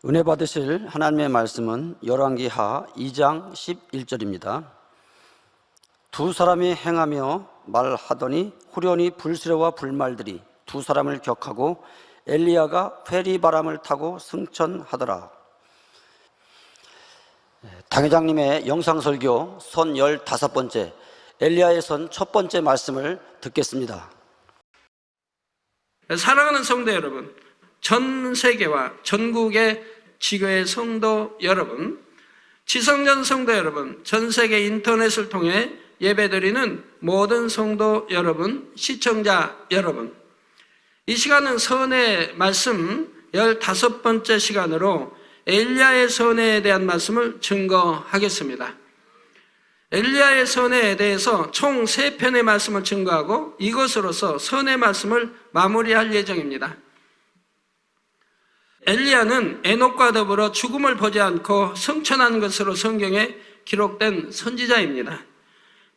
은혜 받으실 하나님의 말씀은 열왕기하 2장 11절입니다. 두 사람이 행하며 말하더니 후련히 불수레와 불말들이 두 사람을 격하고 엘리야가 회리바람을 타고 승천하더라. 당회장님의 영상설교 선 15번째 엘리야의 선 첫 번째 말씀을 듣겠습니다. 사랑하는 성도 여러분, 전 세계와 전국의 지교회 성도 여러분, 지성전 성도 여러분, 전 세계 인터넷을 통해 예배드리는 모든 성도 여러분, 시청자 여러분, 이 시간은 선의 말씀 15번째 시간으로 엘리야의 선에 대한 말씀을 증거하겠습니다. 엘리야의 선에 대해서 총 3편의 말씀을 증거하고 이것으로서 선의 말씀을 마무리할 예정입니다. 엘리야는 에녹과 더불어 죽음을 보지 않고 승천한 것으로 성경에 기록된 선지자입니다.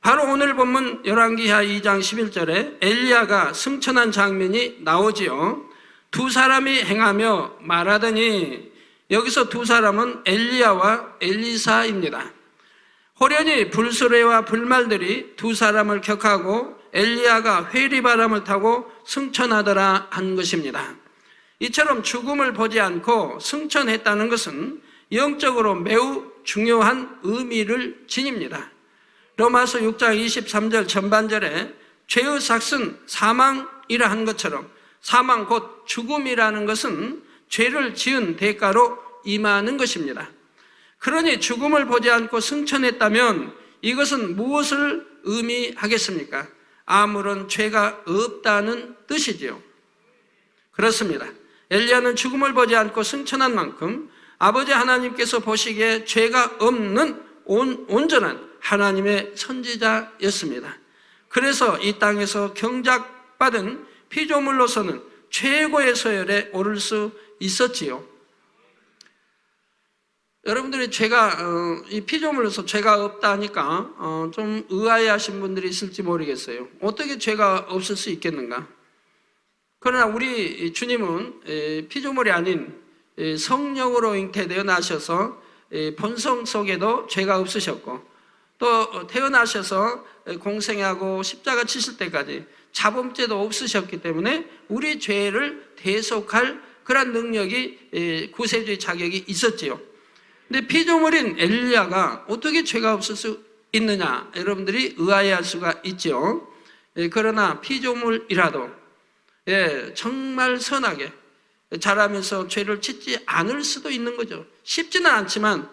바로 오늘 본문 열왕기하 2장 11절에 엘리야가 승천한 장면이 나오지요. 두 사람이 행하며 말하더니, 여기서 두 사람은 엘리야와 엘리사입니다. 호련히 불수레와 불말들이 두 사람을 격하고 엘리야가 회리바람을 타고 승천하더라 한 것입니다. 이처럼 죽음을 보지 않고 승천했다는 것은 영적으로 매우 중요한 의미를 지닙니다. 로마서 6장 23절 전반절에 죄의 삭은 사망이라 한 것처럼 사망 곧 죽음이라는 것은 죄를 지은 대가로 임하는 것입니다. 그러니 죽음을 보지 않고 승천했다면 이것은 무엇을 의미하겠습니까? 아무런 죄가 없다는 뜻이지요. 그렇습니다. 엘리야는 죽음을 보지 않고 승천한 만큼 아버지 하나님께서 보시기에 죄가 없는 온전한 하나님의 선지자였습니다. 그래서 이 땅에서 경작받은 피조물로서는 최고의 서열에 오를 수 있었지요. 여러분들이 이 피조물로서 죄가 없다 하니까 좀 의아해하신 분들이 있을지 모르겠어요. 어떻게 죄가 없을 수 있겠는가? 그러나 우리 주님은 피조물이 아닌 성령으로 잉태되어 나셔서 본성 속에도 죄가 없으셨고, 또 태어나셔서 공생하고 십자가 치실 때까지 자범죄도 없으셨기 때문에 우리 죄를 대속할 그런 능력이, 구세주의 자격이 있었지요. 근데 피조물인 엘리야가 어떻게 죄가 없을 수 있느냐, 여러분들이 의아해할 수가 있죠. 그러나 피조물이라도 정말 선하게 자라면서 죄를 짓지 않을 수도 있는 거죠. 쉽지는 않지만,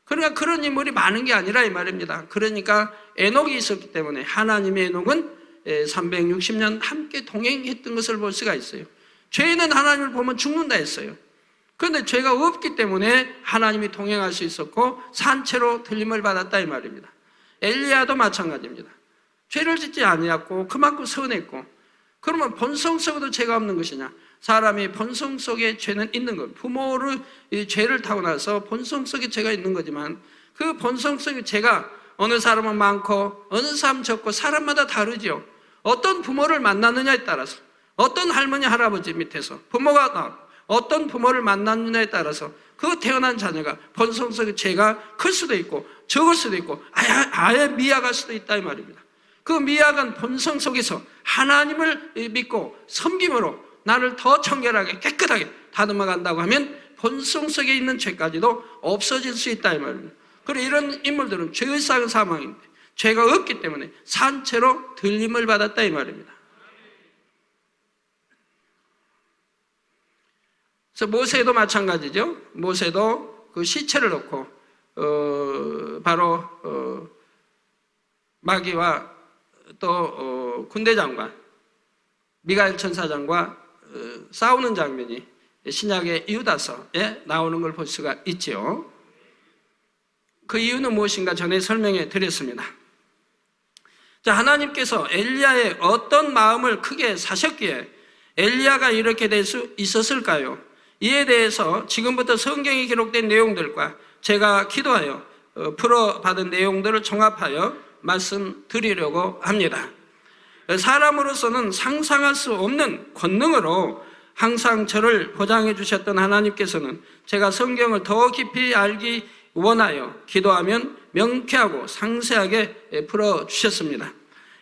그러니까 그런 인물이 많은 게 아니라 이 말입니다. 그러니까 에녹이 있었기 때문에 하나님의 에녹은 360년 함께 동행했던 것을 볼 수가 있어요. 죄인은 하나님을 보면 죽는다 했어요. 그런데 죄가 없기 때문에 하나님이 동행할 수 있었고 산채로 들림을 받았다 이 말입니다. 엘리야도 마찬가지입니다. 죄를 짓지 아니었고 그만큼 선했고, 그러면 본성 속에도 죄가 없는 것이냐? 사람이 본성 속에 죄는 있는 것. 부모를 죄를 타고 나서 본성 속에 죄가 있는 거지만 그 본성 속에 죄가 어느 사람은 많고 어느 사람은 적고 사람마다 다르죠. 어떤 부모를 만나느냐에 따라서, 어떤 할머니 할아버지 밑에서 부모가 나오고 어떤 부모를 만났느냐에 따라서 그 태어난 자녀가 본성 속에 죄가 클 수도 있고 적을 수도 있고 아예 미약할 수도 있다 이 말입니다. 그 미약한 본성 속에서 하나님을 믿고 섬김으로 나를 더 청결하게 깨끗하게 다듬어 간다고 하면 본성 속에 있는 죄까지도 없어질 수 있다 이 말입니다. 그리고 이런 인물들은 죄의 삭은 사망인데 죄가 없기 때문에 산채로 들림을 받았다 이 말입니다. 그래서 모세도 마찬가지죠. 모세도 그 시체를 놓고 바로 마귀와 또 군대 장관 미가엘 천사장과 싸우는 장면이 신약의 유다서에 나오는 걸 볼 수가 있죠. 그 이유는 무엇인가 전에 설명해 드렸습니다. 자, 하나님께서 엘리야의 어떤 마음을 크게 사셨기에 엘리야가 이렇게 될 수 있었을까요? 이에 대해서 지금부터 성경에 기록된 내용들과 제가 기도하여 풀어받은 내용들을 종합하여 말씀드리려고 합니다. 사람으로서는 상상할 수 없는 권능으로 항상 저를 보장해 주셨던 하나님께서는 제가 성경을 더 깊이 알기 원하여 기도하면 명쾌하고 상세하게 풀어주셨습니다.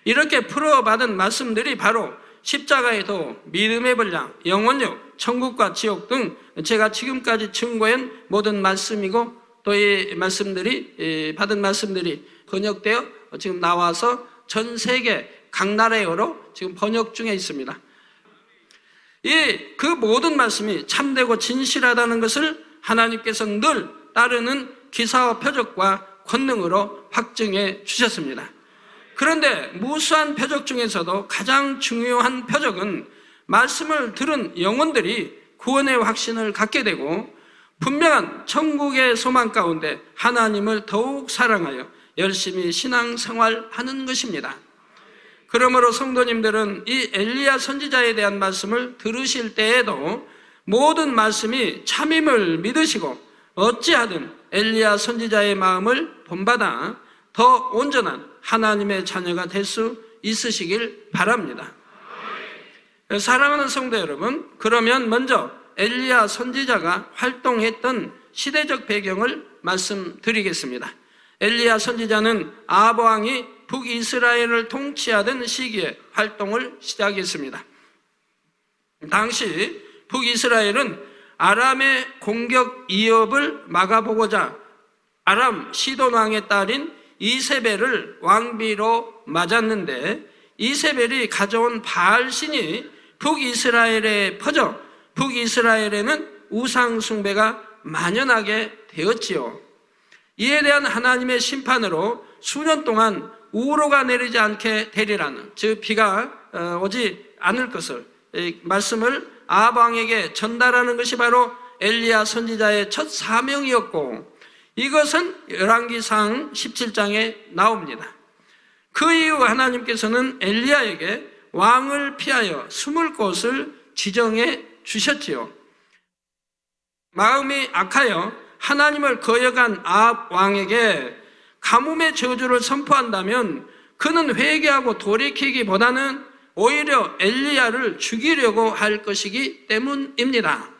이렇게 풀어받은 말씀들이 바로 십자가의 도, 믿음의 분량, 영원력, 천국과 지옥 등 제가 지금까지 증거한 모든 말씀이고 또 이 말씀들이 받은 말씀들이 번역되어 지금 나와서 전 세계 각 나라의 어로 지금 번역 중에 있습니다. 그 모든 말씀이 참되고 진실하다는 것을 하나님께서 늘 따르는 기사와 표적과 권능으로 확증해 주셨습니다. 그런데 무수한 표적 중에서도 가장 중요한 표적은 말씀을 들은 영혼들이 구원의 확신을 갖게 되고 분명한 천국의 소망 가운데 하나님을 더욱 사랑하여 열심히 신앙생활하는 것입니다. 그러므로 성도님들은 이 엘리야 선지자에 대한 말씀을 들으실 때에도 모든 말씀이 참임을 믿으시고 어찌하든 엘리야 선지자의 마음을 본받아 더 온전한 하나님의 자녀가 될 수 있으시길 바랍니다. 사랑하는 성도 여러분, 그러면 먼저 엘리야 선지자가 활동했던 시대적 배경을 말씀드리겠습니다. 엘리야 선지자는 아합 왕이 북이스라엘을 통치하던 시기에 활동을 시작했습니다. 당시 북이스라엘은 아람의 공격 위협을 막아보고자 아람 시돈 왕의 딸인 이세벨을 왕비로 맞았는데 이세벨이 가져온 바알신이 북이스라엘에 퍼져 북이스라엘에는 우상 숭배가 만연하게 되었지요. 이에 대한 하나님의 심판으로 수년 동안 우로가 내리지 않게 되리라는, 즉 비가 오지 않을 것을 말씀을 아합 왕에게 전달하는 것이 바로 엘리야 선지자의 첫 사명이었고 이것은 열왕기상 17장에 나옵니다. 그 이후 하나님께서는 엘리야에게 왕을 피하여 숨을 곳을 지정해 주셨지요. 마음이 악하여 하나님을 거역한 아합 왕에게 가뭄의 저주를 선포한다면 그는 회개하고 돌이키기보다는 오히려 엘리야를 죽이려고 할 것이기 때문입니다.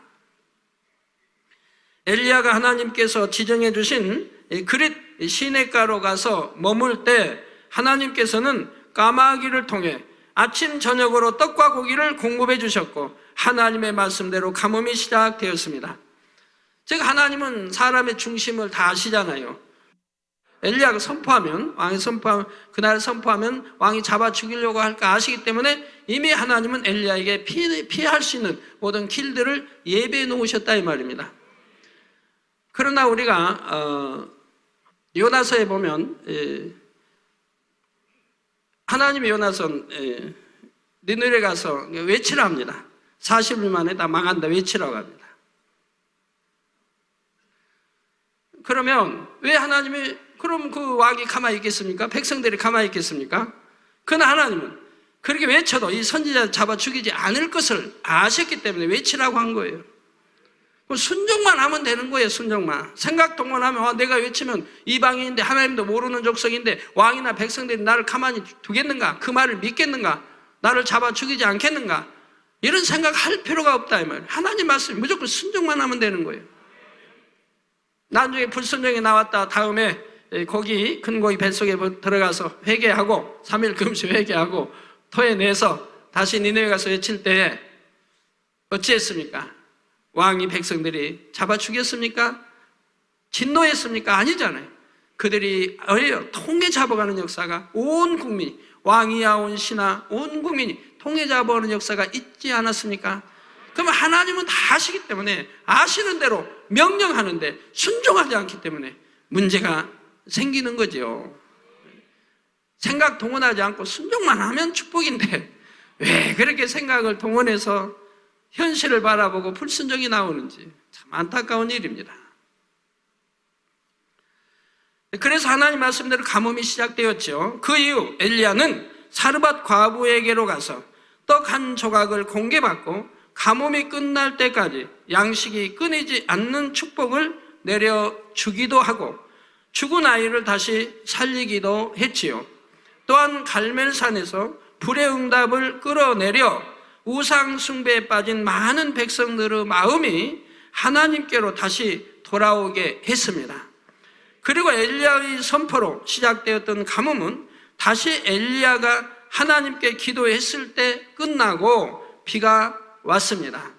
엘리야가 하나님께서 지정해 주신 그릿 시냇가로 가서 머물 때 하나님께서는 까마귀를 통해 아침 저녁으로 떡과 고기를 공급해 주셨고 하나님의 말씀대로 가뭄이 시작되었습니다. 즉 하나님은 사람의 중심을 다 아시잖아요. 엘리야가 선포하면, 왕이 선포하면, 그날 선포하면 왕이 잡아 죽이려고 할까 아시기 때문에 이미 하나님은 엘리야에게 피할 수 있는 모든 길들을 예배해 놓으셨다 이 말입니다. 그러나 우리가 요나서에 보면 하나님의 요나선 니느웨 가서 외치라 합니다. 40일 만에 다 망한다 외치라고 합니다. 그러면 왜 하나님이 그럼 그 왕이 가만히 있겠습니까? 백성들이 가만히 있겠습니까? 그러나 하나님은 그렇게 외쳐도 이 선지자 잡아 죽이지 않을 것을 아셨기 때문에 외치라고 한 거예요. 순종만 하면 되는 거예요. 순종만. 생각 동원하면 내가 외치면 이방인인데 하나님도 모르는 족속인데 왕이나 백성들이 나를 가만히 두겠는가? 그 말을 믿겠는가? 나를 잡아 죽이지 않겠는가? 이런 생각할 필요가 없다 이 말이에요. 하나님 말씀 무조건 순종만 하면 되는 거예요. 나중에 불순종이 나왔다 다음에 고기, 큰 고기 뱃속에 들어가서 회개하고 3일 금식 회개하고 토해내서 다시 니느웨 가서 외칠 때 어찌했습니까? 왕이 백성들이 잡아 죽였습니까? 진노했습니까? 아니잖아요. 그들이 통해 잡아가는 역사가 온 국민이, 왕이야 온 신하 온 국민이 통해 잡아오는 역사가 있지 않았습니까? 그러면 하나님은 다 아시기 때문에 아시는 대로 명령하는데 순종하지 않기 때문에 문제가 생기는 거죠. 생각 동원하지 않고 순종만 하면 축복인데 왜 그렇게 생각을 동원해서 현실을 바라보고 불순종이 나오는지 참 안타까운 일입니다. 그래서 하나님 말씀대로 가뭄이 시작되었죠. 그 이후 엘리야는 사르밧 과부에게로 가서 떡 한 조각을 공개받고 가뭄이 끝날 때까지 양식이 끊이지 않는 축복을 내려주기도 하고 죽은 아이를 다시 살리기도 했지요. 또한 갈멜산에서 불의 응답을 끌어내려 우상 숭배에 빠진 많은 백성들의 마음이 하나님께로 다시 돌아오게 했습니다. 그리고 엘리야의 선포로 시작되었던 가뭄은 다시 엘리야가 하나님께 기도했을 때 끝나고 비가 왔습니다.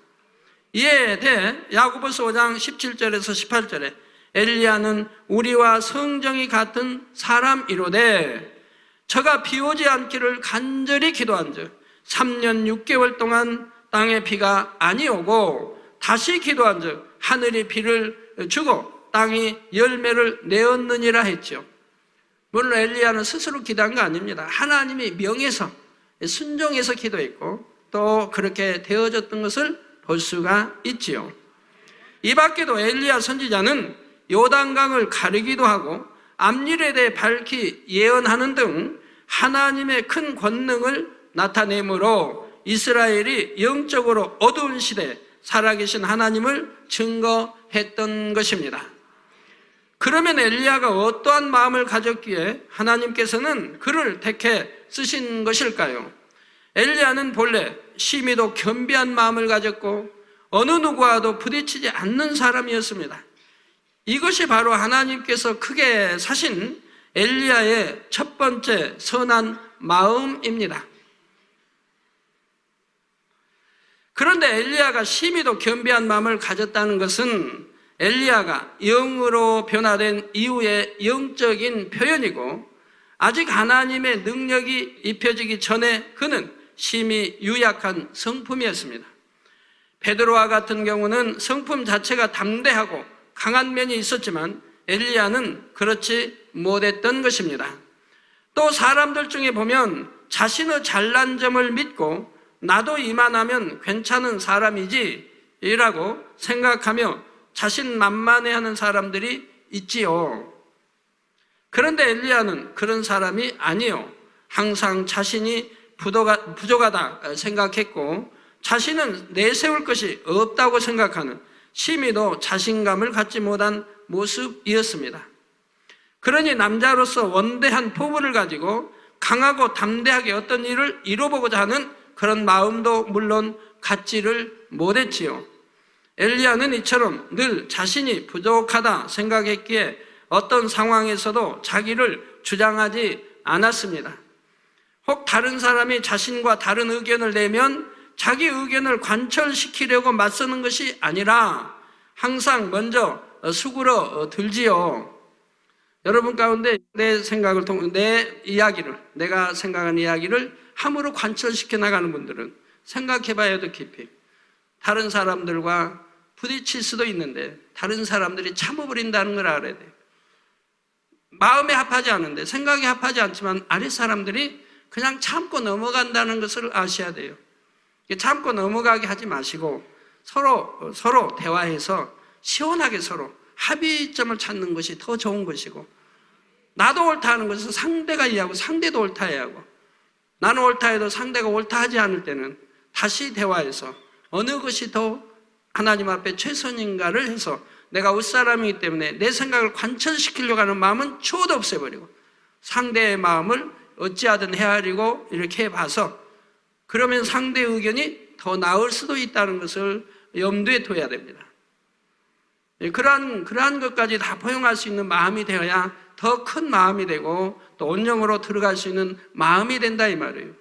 이에 대해 야고보서 5장 17절에서 18절에 엘리야는 우리와 성정이 같은 사람이로되 저가 비 오지 않기를 간절히 기도한즉 3년 6개월 동안 땅에 비가 아니 오고 다시 기도한즉 하늘이 비를 주고 땅이 열매를 내었느니라 했죠. 물론 엘리야는 스스로 기도한 거 아닙니다. 하나님이 명해서 순종해서 기도했고 또 그렇게 되어졌던 것을 볼 수가 있지요. 이 밖에도 엘리야 선지자는 요단강을 가르기도 하고 앞일에 대해 밝히 예언하는 등 하나님의 큰 권능을 나타내므로 이스라엘이 영적으로 어두운 시대에 살아계신 하나님을 증거했던 것입니다. 그러면 엘리야가 어떠한 마음을 가졌기에 하나님께서는 그를 택해 쓰신 것일까요? 엘리야는 본래 심히도 겸비한 마음을 가졌고 어느 누구와도 부딪히지 않는 사람이었습니다. 이것이 바로 하나님께서 크게 사신 엘리야의 첫 번째 선한 마음입니다. 그런데 엘리야가 심히도 겸비한 마음을 가졌다는 것은 엘리야가 영으로 변화된 이후의 영적인 표현이고 아직 하나님의 능력이 입혀지기 전에 그는 심히 유약한 성품이었습니다. 베드로와 같은 경우는 성품 자체가 담대하고 강한 면이 있었지만 엘리야는 그렇지 못했던 것입니다. 또 사람들 중에 보면 자신의 잘난 점을 믿고 나도 이만하면 괜찮은 사람이지 이라고 생각하며 자신만만해하는 사람들이 있지요. 그런데 엘리야는 그런 사람이 아니요. 항상 자신이 부족하다 생각했고 자신은 내세울 것이 없다고 생각하는 심히도 자신감을 갖지 못한 모습이었습니다. 그러니 남자로서 원대한 포부를 가지고 강하고 담대하게 어떤 일을 이뤄보고자 하는 그런 마음도 물론 갖지를 못했지요. 엘리야는 이처럼 늘 자신이 부족하다 생각했기에 어떤 상황에서도 자기를 주장하지 않았습니다. 혹 다른 사람이 자신과 다른 의견을 내면 자기 의견을 관철시키려고 맞서는 것이 아니라 항상 먼저 수그러 들지요. 여러분 가운데 내 생각을 통해 내 이야기를, 내가 생각한 이야기를 함으로 관철시켜 나가는 분들은 생각해 봐야 더 깊이 다른 사람들과 부딪힐 수도 있는데 다른 사람들이 참아버린다는 걸 알아야 돼요. 마음에 합하지 않은데 생각에 합하지 않지만 아랫 사람들이 그냥 참고 넘어간다는 것을 아셔야 돼요. 참고 넘어가게 하지 마시고 서로 대화해서 시원하게 서로 합의점을 찾는 것이 더 좋은 것이고 나도 옳다 하는 것은 상대가 이해하고 상대도 옳다 해야하고 나는 옳다 해도 상대가 옳다 하지 않을 때는 다시 대화해서 어느 것이 더 하나님 앞에 최선인가를 해서 내가 윗사람이기 때문에 내 생각을 관철시키려고 하는 마음은 추호도 없애버리고 상대의 마음을 어찌하든 헤아리고 이렇게 해봐서 그러면 상대의 의견이 더 나을 수도 있다는 것을 염두에 둬야 됩니다. 그러한 것까지 다 포용할 수 있는 마음이 되어야 더 큰 마음이 되고 또 온영으로 들어갈 수 있는 마음이 된다 이 말이에요.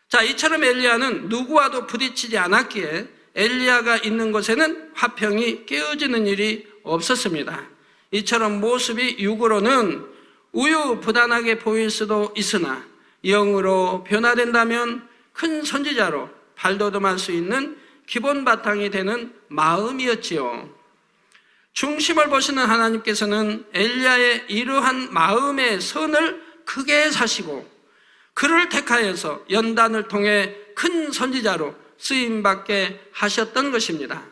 자, 이처럼 엘리야는 누구와도 부딪히지 않았기에 엘리야가 있는 곳에는 화평이 깨어지는 일이 없었습니다. 이처럼 모습이 육으로는 우유부단하게 보일 수도 있으나 영으로 변화된다면 큰 선지자로 발돋움할 수 있는 기본 바탕이 되는 마음이었지요. 중심을 보시는 하나님께서는 엘리야의 이러한 마음의 선을 크게 사시고 그를 택하여서 연단을 통해 큰 선지자로 쓰임받게 하셨던 것입니다.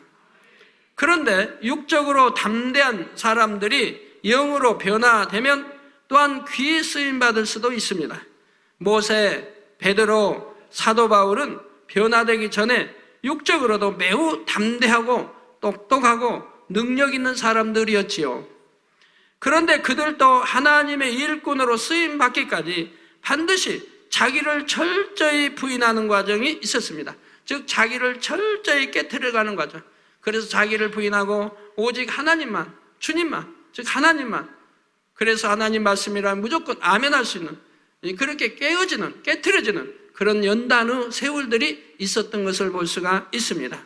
그런데 육적으로 담대한 사람들이 영으로 변화되면 또한 귀히 쓰임받을 수도 있습니다. 모세, 베드로, 사도 바울은 변화되기 전에 육적으로도 매우 담대하고 똑똑하고 능력 있는 사람들이었지요. 그런데 그들도 하나님의 일꾼으로 쓰임받기까지 반드시 자기를 철저히 부인하는 과정이 있었습니다. 즉 자기를 철저히 깨트려가는 과정. 그래서 자기를 부인하고 오직 하나님만, 주님만, 즉 하나님만, 그래서 하나님 말씀이라 무조건 아멘할 수 있는, 그렇게 깨어지는, 깨트려지는 그런 연단의 세월들이 있었던 것을 볼 수가 있습니다.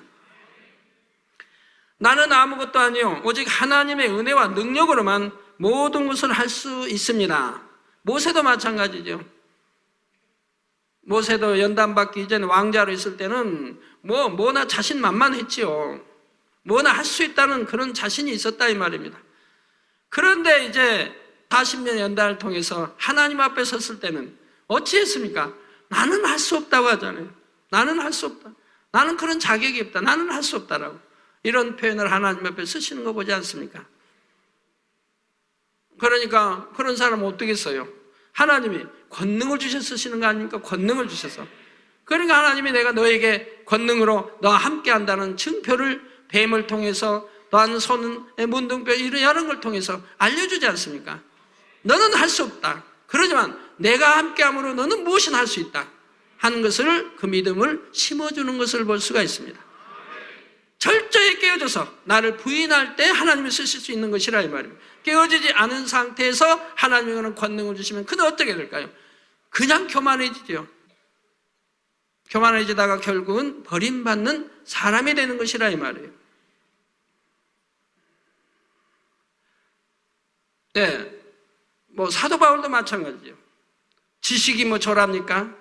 나는 아무것도 아니요 오직 하나님의 은혜와 능력으로만 모든 것을 할 수 있습니다. 모세도 마찬가지죠. 모세도 연단받기 이전에 왕자로 있을 때는 뭐나 자신만만했지요. 뭐나 할 수 있다는 그런 자신이 있었다 이 말입니다. 그런데 이제 40년 연단을 통해서 하나님 앞에 섰을 때는 어찌했습니까? 나는 할 수 없다고 하잖아요. 나는 할 수 없다. 나는 그런 자격이 없다. 나는 할 수 없다라고. 이런 표현을 하나님 앞에 쓰시는 거 보지 않습니까? 그러니까 그런 사람은 어떻게 써요? 하나님이 권능을 주셔서 쓰시는 거 아닙니까? 권능을 주셔서. 그러니까 하나님이 내가 너에게 권능으로 너와 함께 한다는 증표를 뱀을 통해서 또한 손은 문둥뼈 이런 걸 통해서 알려주지 않습니까? 너는 할 수 없다. 그러지만 내가 함께함으로 너는 무엇이나 할 수 있다 하는 것을, 그 믿음을 심어주는 것을 볼 수가 있습니다. 철저히 깨어져서 나를 부인할 때 하나님이 쓰실 수 있는 것이라 이 말입니다. 깨어지지 않은 상태에서 하나님이 그런 권능을 주시면 그는 어떻게 될까요? 그냥 교만해지죠. 교만해지다가 결국은 버림받는 사람이 되는 것이라 이 말이에요. 네, 사도 바울도 마찬가지죠. 지식이 졸합니까?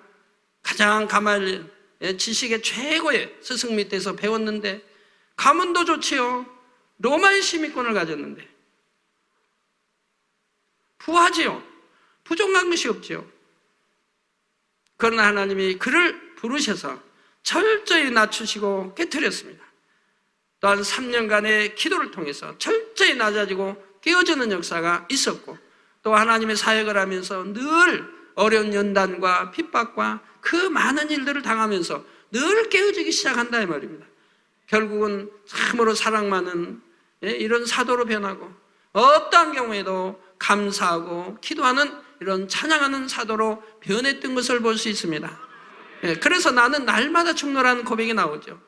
가장 가말리엘 지식의 최고의 스승 밑에서 배웠는데 가문도 좋지요. 로마의 시민권을 가졌는데 부하지요. 부족한 것이 없지요. 그러나 하나님이 그를 부르셔서 철저히 낮추시고 깨트렸습니다. 또한 3년간의 기도를 통해서 철저히 낮아지고 깨어지는 역사가 있었고, 또 하나님의 사역을 하면서 늘 어려운 연단과 핍박과 그 많은 일들을 당하면서 늘 깨어지기 시작한다 이 말입니다. 결국은 참으로 사랑 많은 이런 사도로 변하고, 어떠한 경우에도 감사하고 기도하는 이런 찬양하는 사도로 변했던 것을 볼 수 있습니다. 그래서 나는 날마다 죽노라는 고백이 나오죠.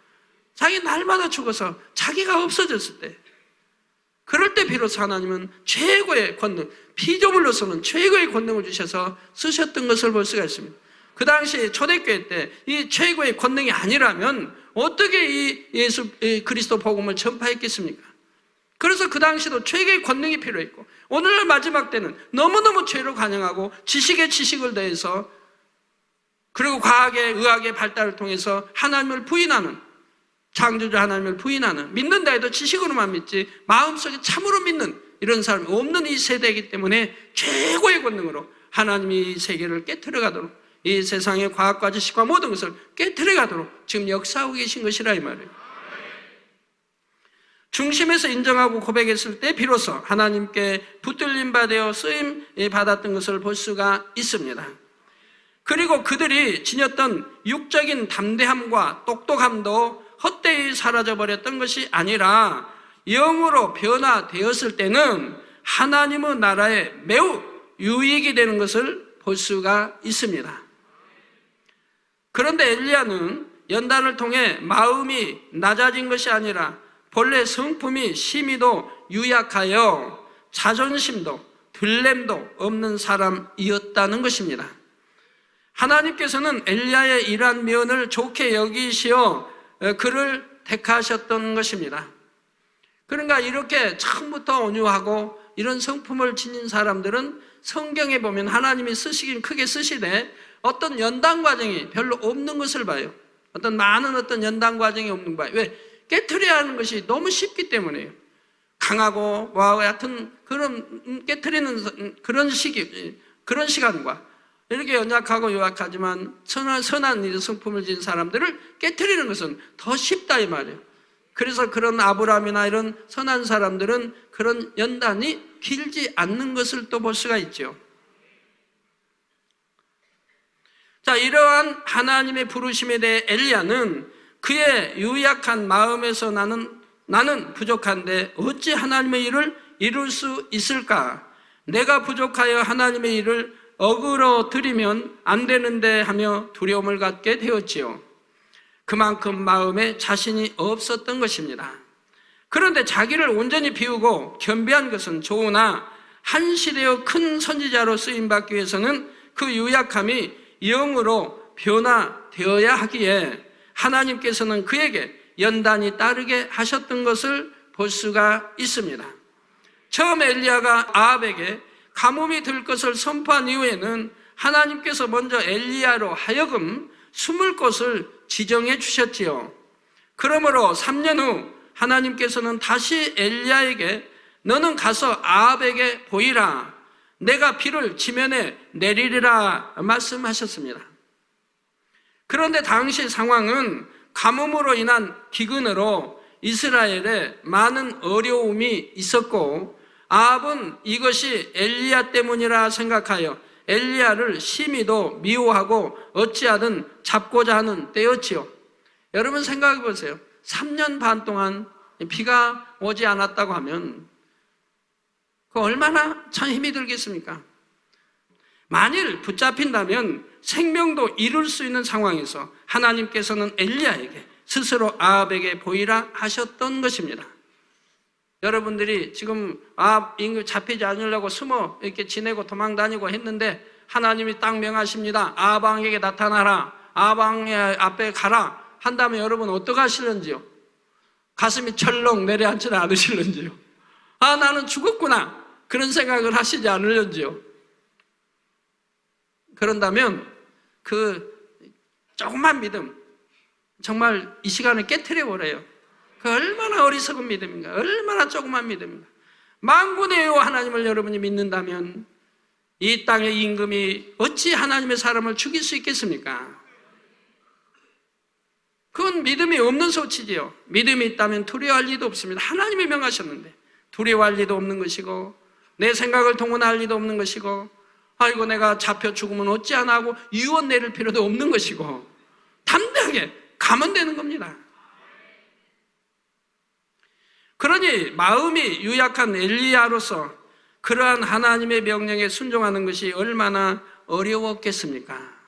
자기 날마다 죽어서 자기가 없어졌을 때, 그럴 때 비로소 하나님은 최고의 권능, 피조물로서는 최고의 권능을 주셔서 쓰셨던 것을 볼 수가 있습니다. 그 당시 초대교회 때 이 최고의 권능이 아니라면 어떻게 이 그리스도 복음을 전파했겠습니까? 그래서 그 당시도 최고의 권능이 필요했고, 오늘날 마지막 때는 너무너무 죄로 관영하고 지식에 지식을 더해서, 그리고 과학의 의학의 발달을 통해서 하나님을 부인하는, 창조주 하나님을 부인하는, 믿는다 해도 지식으로만 믿지 마음속에 참으로 믿는 이런 사람이 없는 이 세대이기 때문에 최고의 권능으로 하나님이 이 세계를 깨트려가도록, 이 세상의 과학과 지식과 모든 것을 깨트려가도록 지금 역사하고 계신 것이라 이 말이에요. 중심에서 인정하고 고백했을 때 비로소 하나님께 붙들림 받아 쓰임 받았던 것을 볼 수가 있습니다. 그리고 그들이 지녔던 육적인 담대함과 똑똑함도 헛되이 사라져버렸던 것이 아니라 영으로 변화되었을 때는 하나님의 나라에 매우 유익이 되는 것을 볼 수가 있습니다. 그런데 엘리야는 연단을 통해 마음이 낮아진 것이 아니라 본래 성품이 심히도 유약하여 자존심도 들램도 없는 사람이었다는 것입니다. 하나님께서는 엘리야의 이러한 면을 좋게 여기시어 그를 택하셨던 것입니다. 그러니까 이렇게 처음부터 온유하고 이런 성품을 지닌 사람들은 성경에 보면 하나님이 쓰시긴 크게 쓰시되 어떤 연단 과정이 별로 없는 것을 봐요. 많은 연단 과정이 없는 거예요. 왜? 깨트려야 하는 것이 너무 쉽기 때문에요. 강하고 같은 그런 깨트리는 그런 시간과 이렇게 연약하고 요약하지만 선한 성품을 지닌 사람들을 깨트리는 것은 더 쉽다 이 말이에요. 그래서 그런 아브라함이나 이런 선한 사람들은 그런 연단이 길지 않는 것을 또 볼 수가 있죠. 자, 이러한 하나님의 부르심에 대해 엘리야는 그의 유약한 마음에서 나는 부족한데 어찌 하나님의 일을 이룰 수 있을까? 내가 부족하여 하나님의 일을 어그러들이면 안 되는데 하며 두려움을 갖게 되었지요. 그만큼 마음에 자신이 없었던 것입니다. 그런데 자기를 온전히 비우고 겸비한 것은 좋으나 한 시대의 큰 선지자로 쓰임받기 위해서는 그 유약함이 영으로 변화되어야 하기에 하나님께서는 그에게 연단이 따르게 하셨던 것을 볼 수가 있습니다. 처음 엘리야가 아합에게 가뭄이 들 것을 선포한 이후에는 하나님께서 먼저 엘리야로 하여금 숨을 곳을 지정해 주셨지요. 그러므로 3년 후 하나님께서는 다시 엘리야에게 너는 가서 아합에게 보이라. 내가 비를 지면에 내리리라 말씀하셨습니다. 그런데 당시 상황은 가뭄으로 인한 기근으로 이스라엘에 많은 어려움이 있었고 아합은 이것이 엘리야 때문이라 생각하여 엘리야를 심히도 미워하고 어찌하든 잡고자 하는 때였지요. 여러분 생각해 보세요. 3년 반 동안 비가 오지 않았다고 하면 그 얼마나 참 힘이 들겠습니까? 만일 붙잡힌다면 생명도 잃을 수 있는 상황에서 하나님께서는 엘리야에게 스스로 아합에게 보이라 하셨던 것입니다. 여러분들이 지금 아합 인구 잡히지 않으려고 숨어 이렇게 지내고 도망 다니고 했는데 하나님이 딱 명하십니다. 아합 왕에게 나타나라. 아합 왕의 앞에 가라. 한다면 여러분 어떻게 하실런지요? 가슴이 철렁 내려앉지는 않으실런지요? 아, 나는 죽었구나. 그런 생각을 하시지 않을런지요? 그런다면 그 조금만 믿음, 정말 이 시간을 깨트려 버려요. 그 얼마나 어리석은 믿음인가, 얼마나 조그만 믿음인가. 만군의 여호와 하나님을 여러분이 믿는다면 이 땅의 임금이 어찌 하나님의 사람을 죽일 수 있겠습니까? 그건 믿음이 없는 소치지요. 믿음이 있다면 두려워할 리도 없습니다. 하나님이 명하셨는데 두려워할 리도 없는 것이고 내 생각을 동원할 리도 없는 것이고 아이고 내가 잡혀 죽으면 어찌하나 하고 유언 내릴 필요도 없는 것이고 담대하게 가면 되는 겁니다. 그러니 마음이 유약한 엘리야로서 그러한 하나님의 명령에 순종하는 것이 얼마나 어려웠겠습니까?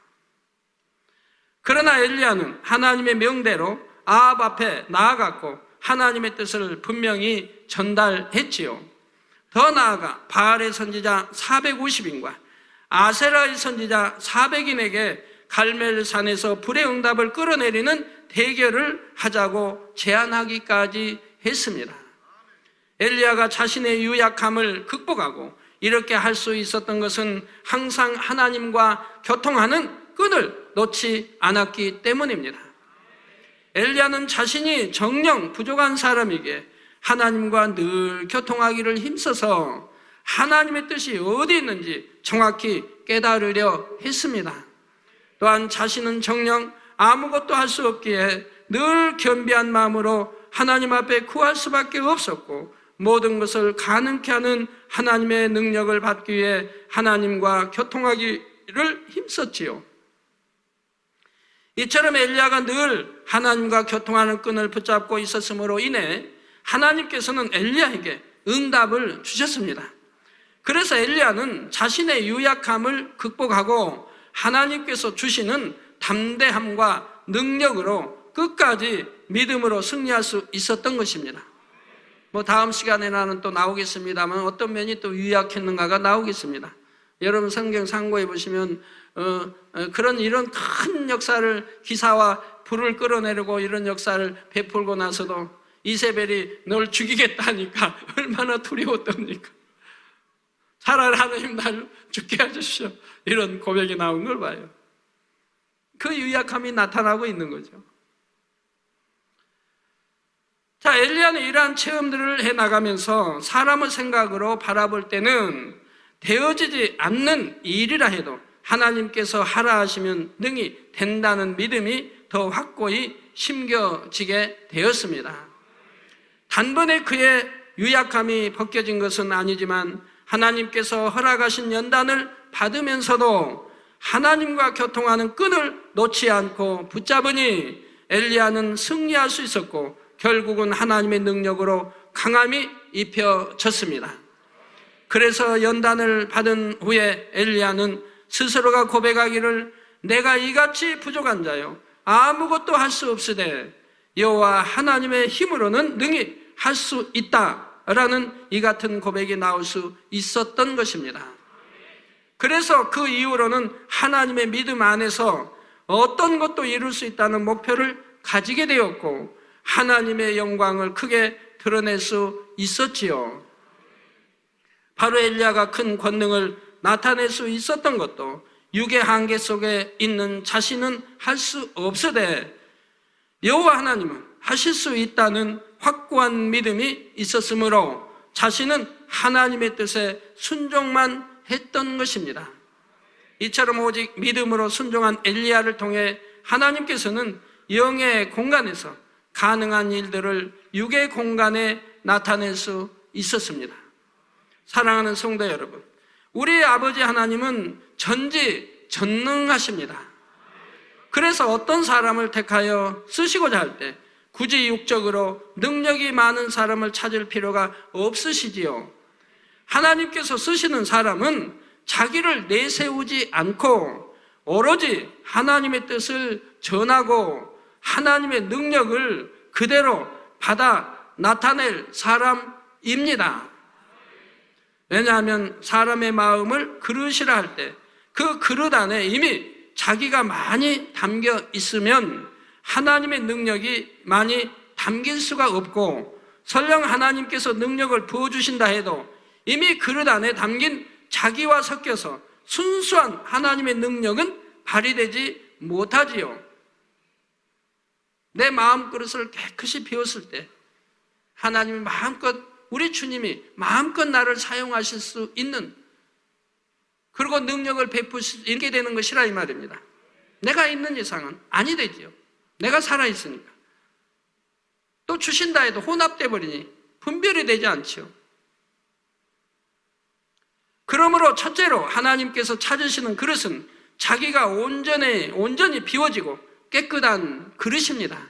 그러나 엘리야는 하나님의 명대로 아합 앞에 나아갔고 하나님의 뜻을 분명히 전달했지요. 더 나아가 바알의 선지자 450인과 아세라의 선지자 400인에게 갈멜산에서 불의 응답을 끌어내리는 대결을 하자고 제안하기까지 했습니다. 엘리야가 자신의 유약함을 극복하고 이렇게 할 수 있었던 것은 항상 하나님과 교통하는 끈을 놓지 않았기 때문입니다. 엘리야는 자신이 정령 부족한 사람이기에 하나님과 늘 교통하기를 힘써서 하나님의 뜻이 어디 있는지 정확히 깨달으려 했습니다. 또한 자신은 정녕 아무것도 할 수 없기에 늘 겸비한 마음으로 하나님 앞에 구할 수밖에 없었고 모든 것을 가능케 하는 하나님의 능력을 받기 위해 하나님과 교통하기를 힘썼지요. 이처럼 엘리야가 늘 하나님과 교통하는 끈을 붙잡고 있었으므로 인해 하나님께서는 엘리야에게 응답을 주셨습니다. 그래서 엘리야는 자신의 유약함을 극복하고 하나님께서 주시는 담대함과 능력으로 끝까지 믿음으로 승리할 수 있었던 것입니다. 다음 시간에는 또 나오겠습니다만 어떤 면이 또 유약했는가가 나오겠습니다. 여러분 성경 상고해 보시면 이런 큰 역사를 기사와 불을 끌어내리고 이런 역사를 베풀고 나서도 이세벨이 널 죽이겠다니까 얼마나 두려웠답니까? 차라리 하나님 날 죽게 해주시오. 이런 고백이 나온 걸 봐요. 그 유약함이 나타나고 있는 거죠. 자, 엘리야는 이러한 체험들을 해나가면서 사람의 생각으로 바라볼 때는 되어지지 않는 일이라 해도 하나님께서 하라 하시면 능히 된다는 믿음이 더 확고히 심겨지게 되었습니다. 단번에 그의 유약함이 벗겨진 것은 아니지만 하나님께서 허락하신 연단을 받으면서도 하나님과 교통하는 끈을 놓지 않고 붙잡으니 엘리야는 승리할 수 있었고 결국은 하나님의 능력으로 강함이 입혀졌습니다. 그래서 연단을 받은 후에 엘리야는 스스로가 고백하기를 내가 이같이 부족한 자요 아무것도 할 수 없으되 여호와 하나님의 힘으로는 능히 할 수 있다라는 이 같은 고백이 나올 수 있었던 것입니다. 그래서 그 이후로는 하나님의 믿음 안에서 어떤 것도 이룰 수 있다는 목표를 가지게 되었고 하나님의 영광을 크게 드러낼 수 있었지요. 바로 엘리야가 큰 권능을 나타낼 수 있었던 것도 육의 한계 속에 있는 자신은 할 수 없으되 여호와 하나님은 하실 수 있다는 확고한 믿음이 있었으므로 자신은 하나님의 뜻에 순종만 했던 것입니다. 이처럼 오직 믿음으로 순종한 엘리야를 통해 하나님께서는 영의 공간에서 가능한 일들을 육의 공간에 나타낼 수 있었습니다. 사랑하는 성도 여러분, 우리 아버지 하나님은 전지전능하십니다. 그래서 어떤 사람을 택하여 쓰시고자 할 때 굳이 육적으로 능력이 많은 사람을 찾을 필요가 없으시지요. 하나님께서 쓰시는 사람은 자기를 내세우지 않고 오로지 하나님의 뜻을 전하고 하나님의 능력을 그대로 받아 나타낼 사람입니다. 왜냐하면 사람의 마음을 그릇이라 할 때 그 그릇 안에 이미 자기가 많이 담겨 있으면 하나님의 능력이 많이 담길 수가 없고 설령 하나님께서 능력을 부어주신다 해도 이미 그릇 안에 담긴 자기와 섞여서 순수한 하나님의 능력은 발휘되지 못하지요. 내 마음그릇을 깨끗이 비웠을 때 하나님이 마음껏, 우리 주님이 마음껏 나를 사용하실 수 있는, 그리고 능력을 베푸시게 되는 것이라 이 말입니다. 내가 있는 이상은 아니 되지요. 내가 살아있으니까. 또 주신다 해도 혼합돼 버리니 분별이 되지 않지요. 그러므로 첫째로 하나님께서 찾으시는 그릇은 자기가 온전히 비워지고 깨끗한 그릇입니다.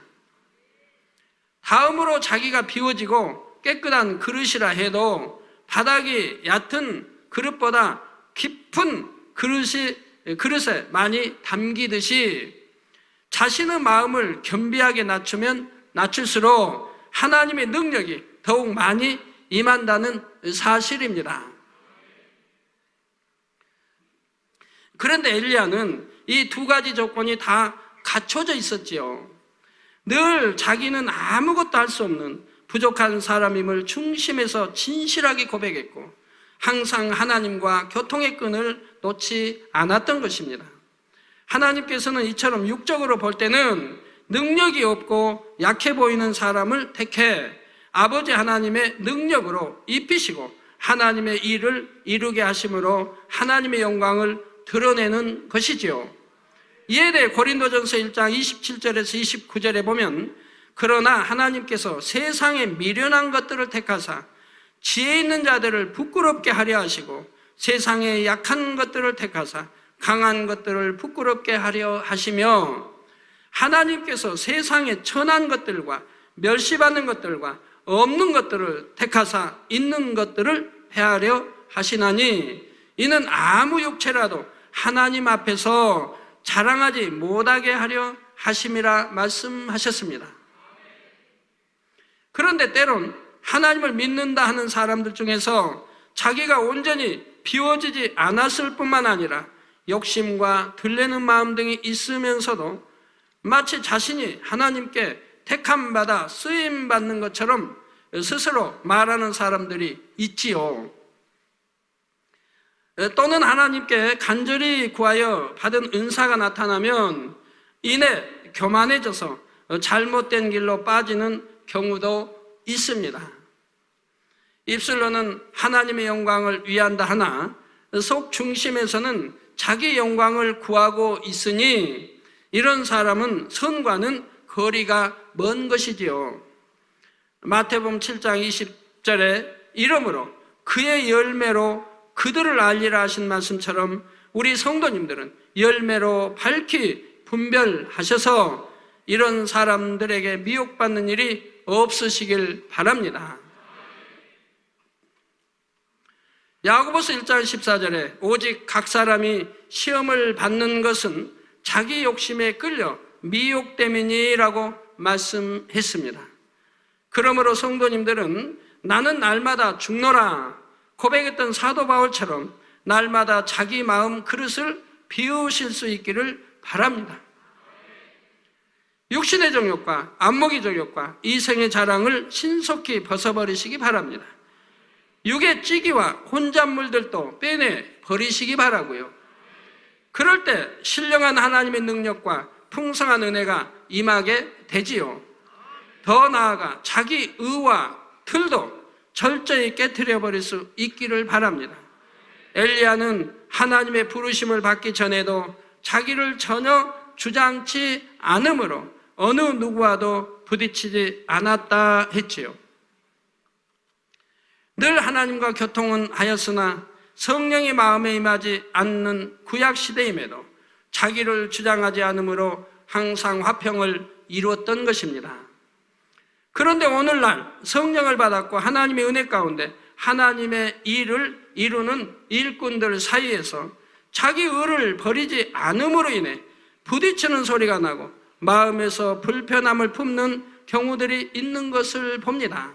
다음으로 자기가 비워지고 깨끗한 그릇이라 해도 바닥이 얕은 그릇보다 깊은 그릇에 많이 담기듯이 자신의 마음을 겸비하게 낮추면 낮출수록 하나님의 능력이 더욱 많이 임한다는 사실입니다. 그런데 엘리야는 이 두 가지 조건이 다 갖춰져 있었지요. 늘 자기는 아무것도 할 수 없는 부족한 사람임을 중심에서 진실하게 고백했고 항상 하나님과 교통의 끈을 놓지 않았던 것입니다. 하나님께서는 이처럼 육적으로 볼 때는 능력이 없고 약해 보이는 사람을 택해 아버지 하나님의 능력으로 입히시고 하나님의 일을 이루게 하심으로 하나님의 영광을 드러내는 것이지요. 이에 대해 고린도전서 1장 27절에서 29절에 보면 그러나 하나님께서 세상에 미련한 것들을 택하사 지혜 있는 자들을 부끄럽게 하려 하시고 세상에 약한 것들을 택하사 강한 것들을 부끄럽게 하려 하시며 하나님께서 세상에 천한 것들과 멸시받는 것들과 없는 것들을 택하사 있는 것들을 패하려 하시나니 이는 아무 육체라도 하나님 앞에서 자랑하지 못하게 하려 하심이라 말씀하셨습니다. 그런데 때론 하나님을 믿는다 하는 사람들 중에서 자기가 온전히 비워지지 않았을 뿐만 아니라 욕심과 들레는 마음 등이 있으면서도 마치 자신이 하나님께 택함받아 쓰임받는 것처럼 스스로 말하는 사람들이 있지요. 또는 하나님께 간절히 구하여 받은 은사가 나타나면 이내 교만해져서 잘못된 길로 빠지는 경우도 있습니다. 입술로는 하나님의 영광을 위한다 하나 속 중심에서는 자기 영광을 구하고 있으니 이런 사람은 선과는 거리가 먼 것이지요. 마태복음 7장 20절에 이러므로 그의 열매로 그들을 알리라 하신 말씀처럼 우리 성도님들은 열매로 밝히 분별하셔서 이런 사람들에게 미혹받는 일이 없으시길 바랍니다. 야고보서 1장 14절에 오직 각 사람이 시험을 받는 것은 자기 욕심에 끌려 미혹 때문이라고 말씀했습니다. 그러므로 성도님들은 나는 날마다 죽노라 고백했던 사도 바울처럼 날마다 자기 마음 그릇을 비우실 수 있기를 바랍니다. 육신의 정욕과 안목의 정욕과 이생의 자랑을 신속히 벗어버리시기 바랍니다. 육의 찌기와 혼잣물들도 빼내 버리시기 바라고요. 그럴 때 신령한 하나님의 능력과 풍성한 은혜가 임하게 되지요. 더 나아가 자기 의와 틀도 철저히 깨트려버릴 수 있기를 바랍니다. 엘리야는 하나님의 부르심을 받기 전에도 자기를 전혀 주장치 않으므로 어느 누구와도 부딪히지 않았다 했지요. 늘 하나님과 교통은 하였으나 성령이 마음에 임하지 않는 구약 시대임에도 자기를 주장하지 않으므로 항상 화평을 이루었던 것입니다. 그런데 오늘날 성령을 받았고 하나님의 은혜 가운데 하나님의 일을 이루는 일꾼들 사이에서 자기 의를 버리지 않음으로 인해 부딪히는 소리가 나고 마음에서 불편함을 품는 경우들이 있는 것을 봅니다.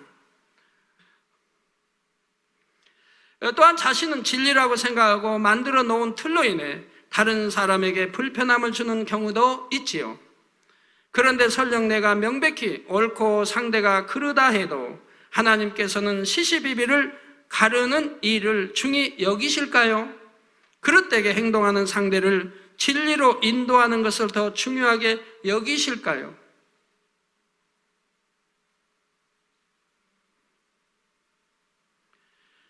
또한 자신은 진리라고 생각하고 만들어 놓은 틀로 인해 다른 사람에게 불편함을 주는 경우도 있지요. 그런데 설령 내가 명백히 옳고 상대가 그르다 해도 하나님께서는 시시비비를 가르는 일을 중히 여기실까요? 그릇되게 행동하는 상대를 진리로 인도하는 것을 더 중요하게 여기실까요?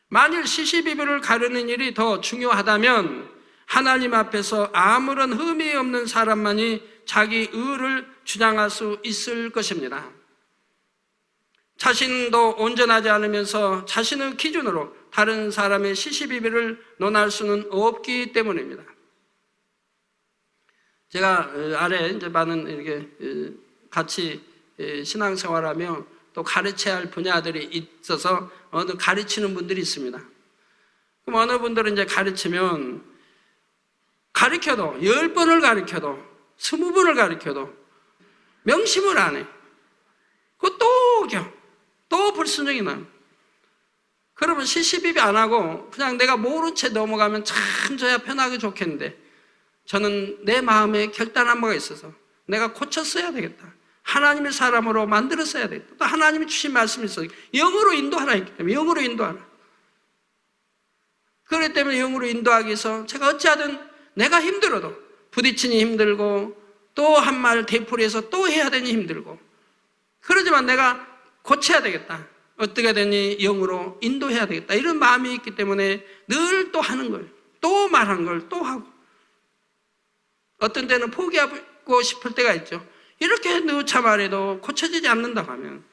만일 시시비비를 가르는 일이 더 중요하다면 하나님 앞에서 아무런 흠이 없는 사람만이 자기 의를 주장할 수 있을 것입니다. 자신도 온전하지 않으면서 자신의 기준으로 다른 사람의 시시비비를 논할 수는 없기 때문입니다. 제가 아래 이제 많은 이렇게 같이 신앙생활하며 또 가르쳐야 할 분야들이 있어서 어느 가르치는 분들이 있습니다. 그럼 어느 분들은 이제 가르치면 가르쳐도 10번을 가르쳐도 20번을 가르쳐도 명심을 안 해. 그거 또 어겨. 또 불순종이 나요. 그러면 시시비비 안 하고 그냥 내가 모른 채 넘어가면 참 저야 편하게 좋겠는데 저는 내 마음에 결단한 바가 있어서 내가 고쳤어야 되겠다. 하나님의 사람으로 만들었어야 되겠다. 또 하나님이 주신 말씀이 있어요. 영으로 인도하라 했기 때문에 영으로 인도하라. 그렇기 때문에 영으로 인도하기 위해서 제가 어찌하든 내가 힘들어도 부딪히니 힘들고 또 한 말 되풀이해서 또 해야 되니 힘들고 그러지만 내가 고쳐야 되겠다. 어떻게 되니 영으로 인도해야 되겠다. 이런 마음이 있기 때문에 늘 또 하는 거예요. 또 말한 걸 또 하고 어떤 때는 포기하고 싶을 때가 있죠. 이렇게 누차 말해도 고쳐지지 않는다고 하면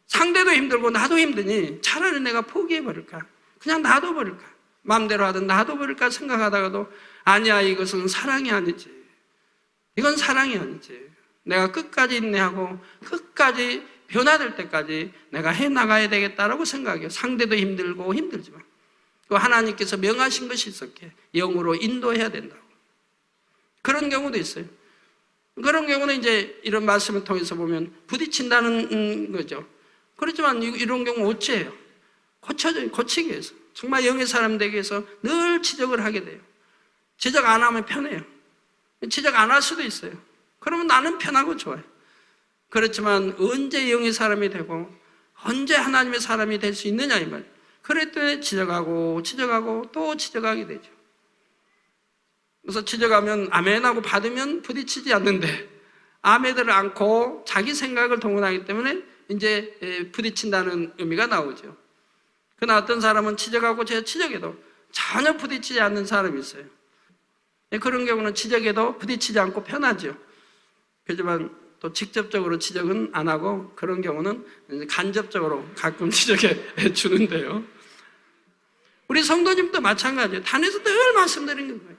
상대도 힘들고 나도 힘드니 차라리 내가 포기해버릴까? 그냥 놔둬버릴까? 마음대로 하든 놔둬버릴까 생각하다가도 아니야, 이것은 사랑이 아니지. 이건 사랑이 아니지. 내가 끝까지 인내하고 끝까지 변화될 때까지 내가 해나가야 되겠다라고 생각해요. 상대도 힘들고 힘들지만 또 하나님께서 명하신 것이 있었기에 영으로 인도해야 된다고. 그런 경우도 있어요. 그런 경우는 이제 이런 말씀을 통해서 보면 부딪힌다는 거죠. 그렇지만 이런 경우 어찌해요? 고치기 위해서. 정말 영의 사람 되기 위해서 늘 지적을 하게 돼요. 지적 안 하면 편해요. 지적 안 할 수도 있어요. 그러면 나는 편하고 좋아요. 그렇지만 언제 영의 사람이 되고 언제 하나님의 사람이 될 수 있느냐 이 말이에요. 그럴 때 지적하고 또 지적하게 되죠. 그래서 지적하면 아멘하고 받으면 부딪히지 않는데 아멘을 않고 자기 생각을 동원하기 때문에 이제 부딪힌다는 의미가 나오죠. 그러나 어떤 사람은 지적하고 제가 지적해도 전혀 부딪히지 않는 사람이 있어요. 그런 경우는 지적해도 부딪히지 않고 편하죠. 하지만 또 직접적으로 지적은 안 하고 그런 경우는 간접적으로 가끔 지적해 주는데요. 우리 성도님도 마찬가지예요. 단에서 늘 말씀드리는 거예요.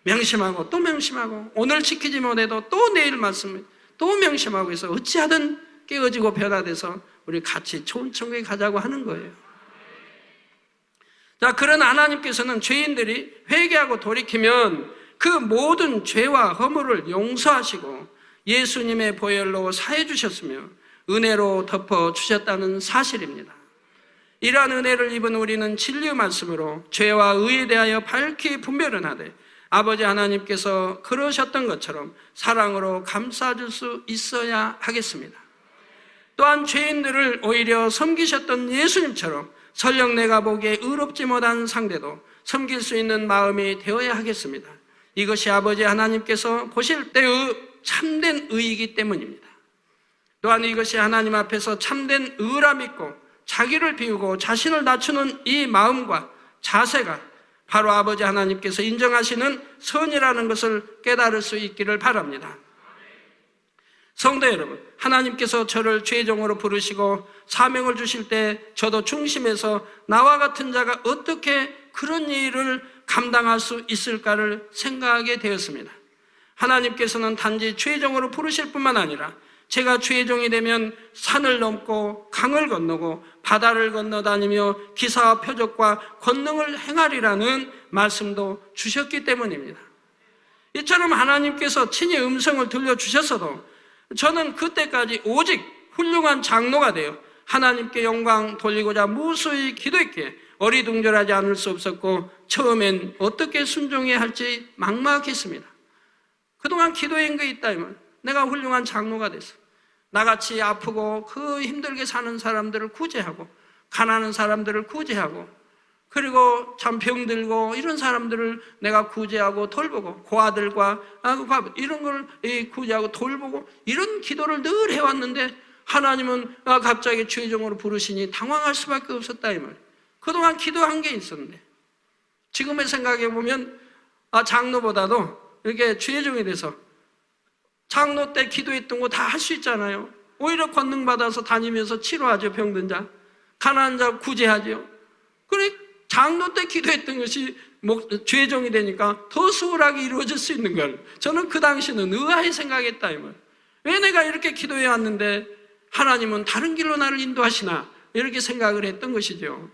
명심하고 또 명심하고 오늘 지키지 못해도 또 내일 말씀 또 명심하고 해서 어찌하든 깨어지고 변화돼서 우리 같이 좋은 천국에 가자고 하는 거예요. 자, 그런 하나님께서는 죄인들이 회개하고 돌이키면 그 모든 죄와 허물을 용서하시고 예수님의 보혈로 사해 주셨으며 은혜로 덮어 주셨다는 사실입니다. 이러한 은혜를 입은 우리는 진리의 말씀으로 죄와 의에 대하여 밝히 분별은 하되 아버지 하나님께서 그러셨던 것처럼 사랑으로 감싸줄 수 있어야 하겠습니다. 또한 죄인들을 오히려 섬기셨던 예수님처럼 설령 내가 보기에 의롭지 못한 상대도 섬길 수 있는 마음이 되어야 하겠습니다. 이것이 아버지 하나님께서 보실 때의 참된 의이기 때문입니다. 또한 이것이 하나님 앞에서 참된 의라 믿고 자기를 비우고 자신을 낮추는 이 마음과 자세가 바로 아버지 하나님께서 인정하시는 선이라는 것을 깨달을 수 있기를 바랍니다. 성도 여러분, 하나님께서 저를 죄종으로 부르시고 사명을 주실 때 저도 중심에서 나와 같은 자가 어떻게 그런 일을 감당할 수 있을까를 생각하게 되었습니다. 하나님께서는 단지 죄종으로 부르실 뿐만 아니라 제가 죄종이 되면 산을 넘고 강을 건너고 바다를 건너다니며 기사와 표적과 권능을 행하리라는 말씀도 주셨기 때문입니다. 이처럼 하나님께서 친히 음성을 들려주셨어도 저는 그때까지 오직 훌륭한 장로가 되어 하나님께 영광 돌리고자 무수히 기도했기에 어리둥절하지 않을 수 없었고 처음엔 어떻게 순종해야 할지 막막했습니다. 그동안 기도한 게 있다면 내가 훌륭한 장로가 됐어. 나같이 아프고 그 힘들게 사는 사람들을 구제하고 가난한 사람들을 구제하고 그리고 참 병들고 이런 사람들을 내가 구제하고 돌보고 고아들과 이런 걸 구제하고 돌보고 이런 기도를 늘 해왔는데 하나님은 갑자기 죄종으로 부르시니 당황할 수밖에 없었다 이 말. 그동안 기도한 게 있었는데 지금의 생각해 보면 장로보다도 이렇게 죄종이 돼서 장로 때 기도했던 거 다 할 수 있잖아요. 오히려 권능 받아서 다니면서 치료하죠. 병든 자, 가난한 자 구제하죠. 그래 장로 때 기도했던 것이 죄종이 되니까 더 수월하게 이루어질 수 있는 걸 저는 그 당시는 의아해 생각했다 이 말. 왜 내가 이렇게 기도해 왔는데 하나님은 다른 길로 나를 인도하시나 이렇게 생각을 했던 것이죠.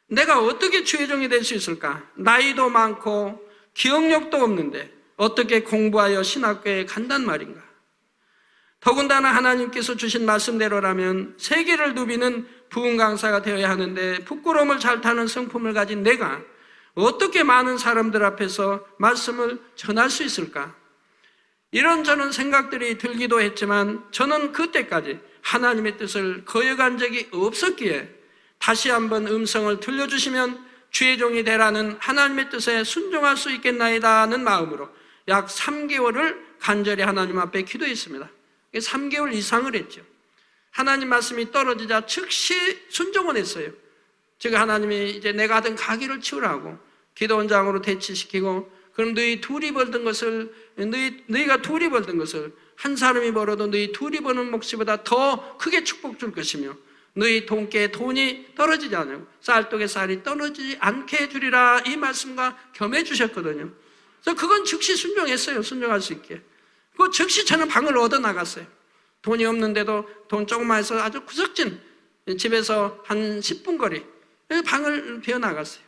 내가 어떻게 죄종이 될 수 있을까? 나이도 많고 기억력도 없는데 어떻게 공부하여 신학교에 간단 말인가? 더군다나 하나님께서 주신 말씀대로라면 세계를 누비는 부흥 강사가 되어야 하는데 부끄러움을 잘 타는 성품을 가진 내가 어떻게 많은 사람들 앞에서 말씀을 전할 수 있을까? 이런저런 생각들이 들기도 했지만 저는 그때까지 하나님의 뜻을 거역한 적이 없었기에 다시 한번 음성을 들려주시면 죄종이 되라는 하나님의 뜻에 순종할 수 있겠나이다는 마음으로 약 3개월을 간절히 하나님 앞에 기도했습니다. 3개월 이상을 했죠. 하나님 말씀이 떨어지자 즉시 순종을 했어요. 즉 하나님이 이제 내가 하던 가기를 치우라고 기도원장으로 대치시키고 그럼 너희가 둘이 벌던 것을 한 사람이 벌어도 너희 둘이 버는 몫보다 더 크게 축복 줄 것이며 너희 돈께 돈이 떨어지지 않고 쌀독에 쌀이 떨어지지 않게 해주리라 이 말씀과 겸해 주셨거든요. 그래서 그건 즉시 순종했어요. 순종할 수 있게. 그 즉시 저는 방을 얻어 나갔어요. 돈이 없는데도 돈 조금만 해서 아주 구석진 집에서 한 10분 거리 방을 비워 나갔어요.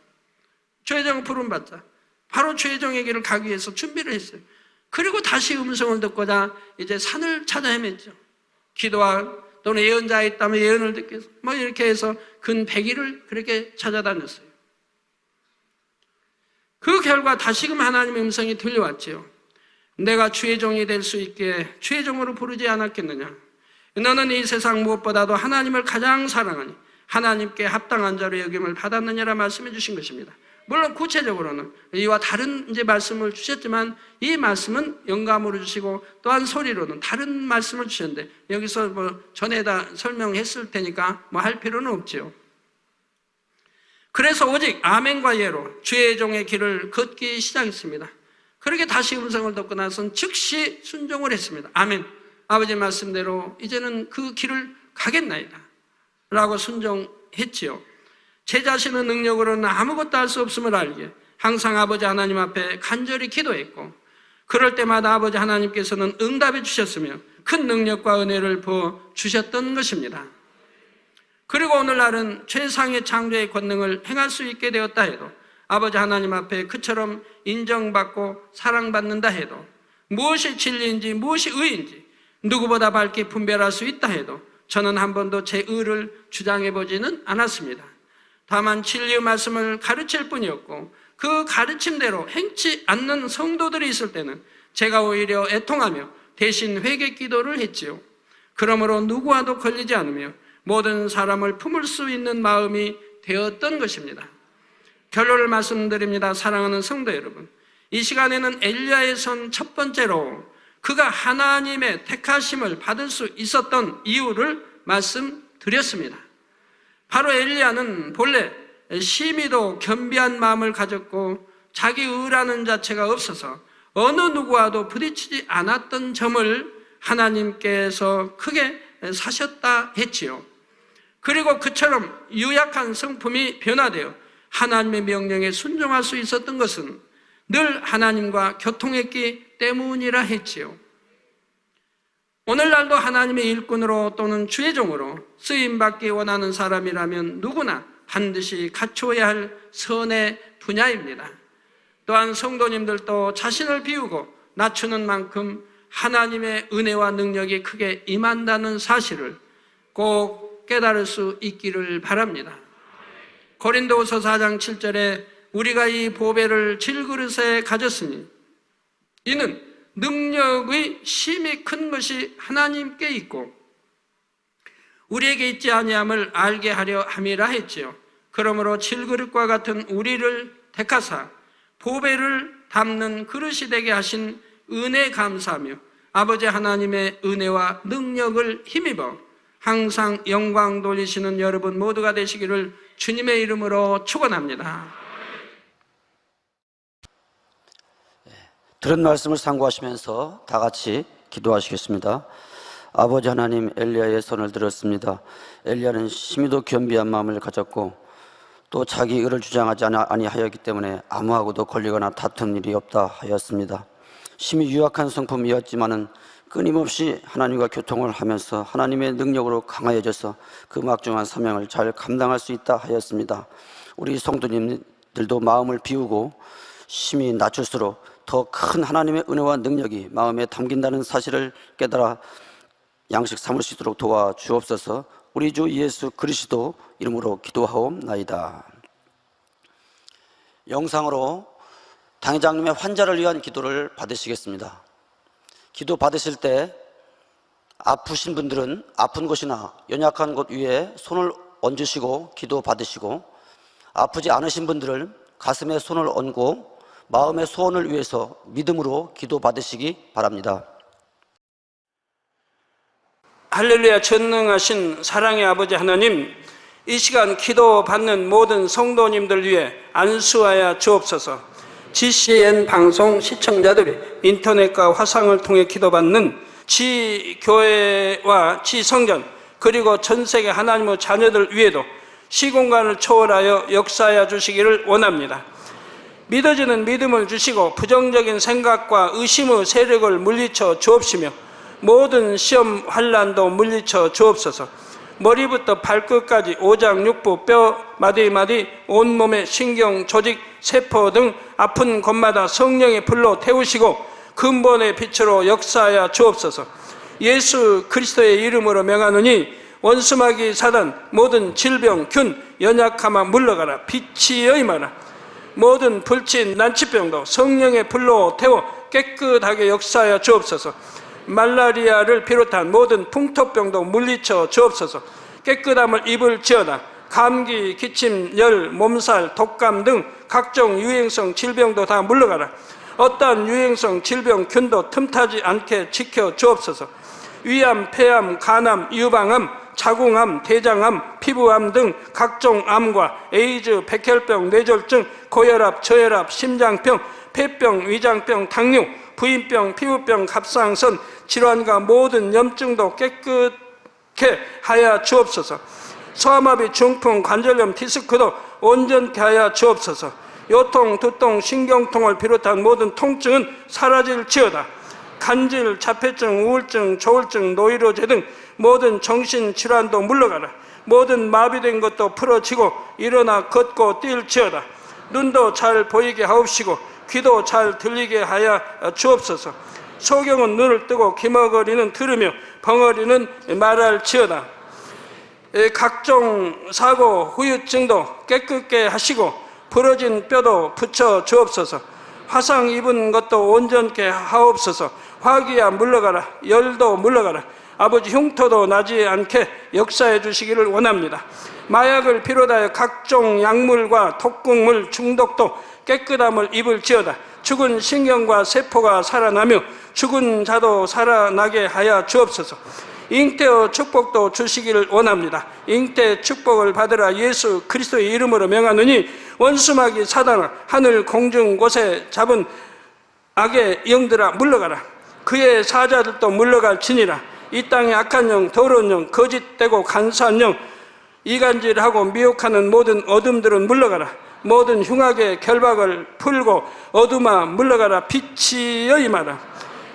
죄종 부름받자 바로 죄종의 길을 가기 위해서 준비를 했어요. 그리고 다시 음성을 듣고자 이제 산을 찾아 헤맸죠. 기도와 또는 예언자가 있다면 예언을 듣기 위해서 이렇게 해서 근 100일을 그렇게 찾아다녔어요. 그 결과 다시금 하나님의 음성이 들려왔지요. 내가 주의 종이 될 수 있게 주의 종으로 부르지 않았겠느냐. 너는 이 세상 무엇보다도 하나님을 가장 사랑하니 하나님께 합당한 자로 여김을 받았느냐라 말씀해 주신 것입니다. 물론 구체적으로는 이와 다른 이제 말씀을 주셨지만 이 말씀은 영감으로 주시고 또한 소리로는 다른 말씀을 주셨는데 여기서 전에다 설명했을 테니까 할 필요는 없지요. 그래서 오직 아멘과 예로 주의 종의 길을 걷기 시작했습니다. 그렇게 다시 음성을 듣고 나서는 즉시 순종을 했습니다. 아멘. 아버지 말씀대로 이제는 그 길을 가겠나이다 라고 순종했지요. 제 자신의 능력으로는 아무것도 할 수 없음을 알기에 항상 아버지 하나님 앞에 간절히 기도했고 그럴 때마다 아버지 하나님께서는 응답해 주셨으며 큰 능력과 은혜를 부어 주셨던 것입니다. 그리고 오늘날은 최상의 창조의 권능을 행할 수 있게 되었다 해도, 아버지 하나님 앞에 그처럼 인정받고 사랑받는다 해도, 무엇이 진리인지 무엇이 의인지 누구보다 밝게 분별할 수 있다 해도 저는 한 번도 제 의를 주장해보지는 않았습니다. 다만 진리의 말씀을 가르칠 뿐이었고, 그 가르침대로 행치 않는 성도들이 있을 때는 제가 오히려 애통하며 대신 회개 기도를 했지요. 그러므로 누구와도 걸리지 않으며 모든 사람을 품을 수 있는 마음이 되었던 것입니다. 결론을 말씀드립니다. 사랑하는 성도 여러분, 이 시간에는 엘리야의 선 첫 번째로 그가 하나님의 택하심을 받을 수 있었던 이유를 말씀드렸습니다. 바로 엘리야는 본래 심히도 겸비한 마음을 가졌고 자기 의라는 자체가 없어서 어느 누구와도 부딪히지 않았던 점을 하나님께서 크게 사셨다 했지요. 그리고 그처럼 유약한 성품이 변화되어 하나님의 명령에 순종할 수 있었던 것은 늘 하나님과 교통했기 때문이라 했지요. 오늘날도 하나님의 일꾼으로 또는 주의 종으로 쓰임받기 원하는 사람이라면 누구나 반드시 갖추어야 할 선의 분야입니다. 또한 성도님들도 자신을 비우고 낮추는 만큼 하나님의 은혜와 능력이 크게 임한다는 사실을 꼭 깨달을 수 있기를 바랍니다. 고린도후서 4장 7절에 우리가 이 보배를 질그릇에 가졌으니 이는 능력의 심히 큰 것이 하나님께 있고 우리에게 있지 아니함을 알게 하려 함이라 했지요. 그러므로 질그릇과 같은 우리를 택하사 보배를 담는 그릇이 되게 하신 은혜 감사하며 아버지 하나님의 은혜와 능력을 힘입어 항상 영광 돌리시는 여러분 모두가 되시기를 주님의 이름으로 축원합니다. 들은 말씀을 상고하시면서 다 같이 기도하시겠습니다. 아버지 하나님, 엘리야의 손을 들었습니다. 엘리야는 심히도 겸비한 마음을 가졌고 또 자기 의를 주장하지 아니하였기 때문에 아무하고도 걸리거나 다툰 일이 없다 하였습니다. 심히 유약한 성품이었지만은 끊임없이 하나님과 교통을 하면서 하나님의 능력으로 강하여져서 그 막중한 사명을 잘 감당할 수 있다 하였습니다. 우리 성도님들도 마음을 비우고 심히 낮출수록 더 큰 하나님의 은혜와 능력이 마음에 담긴다는 사실을 깨달아 양식 삼을 수 있도록 도와주옵소서. 우리 주 예수 그리스도 이름으로 기도하옵나이다. 영상으로 당회장님의 환자를 위한 기도를 받으시겠습니다. 기도 받으실 때 아프신 분들은 아픈 곳이나 연약한 곳 위에 손을 얹으시고 기도 받으시고, 아프지 않으신 분들은 가슴에 손을 얹고 마음의 소원을 위해서 믿음으로 기도 받으시기 바랍니다. 할렐루야. 전능하신 사랑의 아버지 하나님, 이 시간 기도 받는 모든 성도님들 위해 안수하여 주옵소서. GCN 방송 시청자들이 인터넷과 화상을 통해 기도받는 지교회와 지성전 그리고 전세계 하나님의 자녀들 위에도 시공간을 초월하여 역사하여 주시기를 원합니다. 믿어지는 믿음을 주시고 부정적인 생각과 의심의 세력을 물리쳐 주옵시며 모든 시험 환난도 물리쳐 주옵소서. 머리부터 발끝까지 오장육부 뼈 마디마디 온몸의 신경 조직 세포 등 아픈 곳마다 성령의 불로 태우시고 근본의 빛으로 역사하여 주옵소서. 예수 그리스도의 이름으로 명하노니 원수마귀 사단 모든 질병 균 연약함아 물러가라. 빛이여 임하라. 모든 불친 난치병도 성령의 불로 태워 깨끗하게 역사하여 주옵소서. 말라리아를 비롯한 모든 풍토병도 물리쳐 주옵소서. 깨끗함을 입을지어다. 감기, 기침, 열, 몸살, 독감 등 각종 유행성 질병도 다 물러가라. 어떠한 유행성 질병 균도 틈타지 않게 지켜 주옵소서. 위암, 폐암, 간암, 유방암, 자궁암, 대장암, 피부암 등 각종 암과 에이즈, 백혈병, 뇌졸중, 고혈압, 저혈압, 심장병, 폐병, 위장병, 당뇨, 부인병, 피부병, 갑상선 질환과 모든 염증도 깨끗게 하여 주옵소서. 소아마비, 중풍, 관절염, 디스크도 온전케 하여 주옵소서. 요통, 두통, 신경통을 비롯한 모든 통증은 사라질지어다. 간질, 자폐증, 우울증, 조울증, 노이로제 등 모든 정신질환도 물러가라. 모든 마비된 것도 풀어지고 일어나 걷고 뛸지어다. 눈도 잘 보이게 하옵시고 귀도 잘 들리게 하여 주옵소서. 소경은 눈을 뜨고 기머거리는 들으며 벙어리는 말할지어다. 각종 사고, 후유증도 깨끗게 하시고 부러진 뼈도 붙여 주옵소서. 화상 입은 것도 온전케 하옵소서. 화기야 물러가라. 열도 물러가라. 아버지 흉터도 나지 않게 역사해 주시기를 원합니다. 마약을 비롯하여 각종 약물과 독극물 중독도 깨끗함을 입을지어다. 죽은 신경과 세포가 살아나며 죽은 자도 살아나게 하여 주옵소서. 잉태의 축복도 주시기를 원합니다. 잉태 축복을 받으라. 예수 그리스도의 이름으로 명하느니 원수마귀 사단아, 하늘 공중 곳에 잡은 악의 영들아 물러가라. 그의 사자들도 물러갈지니라. 이 땅의 악한 영, 더러운 영, 거짓되고 간사한 영, 이간질하고 미혹하는 모든 어둠들은 물러가라. 모든 흉악의 결박을 풀고 어둠아 물러가라. 빛이여 임하라.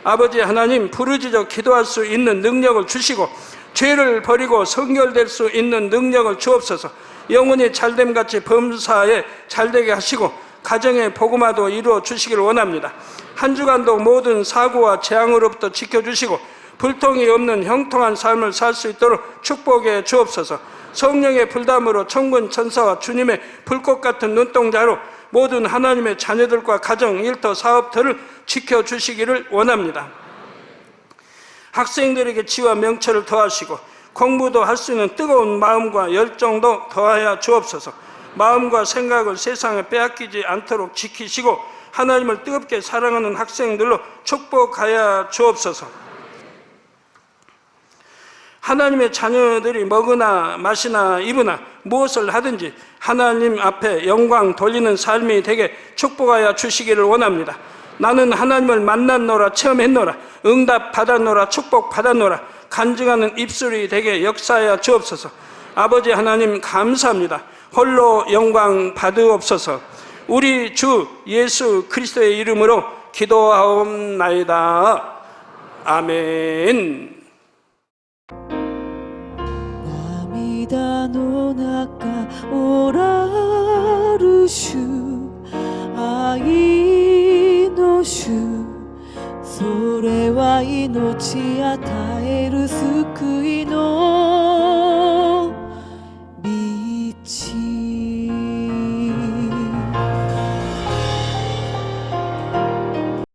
아버지 하나님, 부르짖어 기도할 수 있는 능력을 주시고 죄를 버리고 성결될 수 있는 능력을 주옵소서. 영혼이 잘됨같이 범사에 잘되게 하시고 가정의 복음화도 이루어 주시기를 원합니다. 한 주간도 모든 사고와 재앙으로부터 지켜주시고 불통이 없는 형통한 삶을 살 수 있도록 축복해 주옵소서. 성령의 불담으로 천군 천사와 주님의 불꽃 같은 눈동자로 모든 하나님의 자녀들과 가정, 일터, 사업터를 지켜주시기를 원합니다. 학생들에게 지와 명철을 더하시고 공부도 할 수 있는 뜨거운 마음과 열정도 더하여 주옵소서. 마음과 생각을 세상에 빼앗기지 않도록 지키시고 하나님을 뜨겁게 사랑하는 학생들로 축복하여 주옵소서. 하나님의 자녀들이 먹으나 마시나 입으나 무엇을 하든지 하나님 앞에 영광 돌리는 삶이 되게 축복하여 주시기를 원합니다. 나는 하나님을 만났노라, 체험했노라, 응답 받았노라, 축복 받았노라, 간증하는 입술이 되게 역사하여 주옵소서. 아버지 하나님 감사합니다. 홀로 영광 받으옵소서. 우리 주 예수 그리스도의 이름으로 기도하옵나이다. 아멘. 涙の中おらる主、愛の主、それは命与える救いの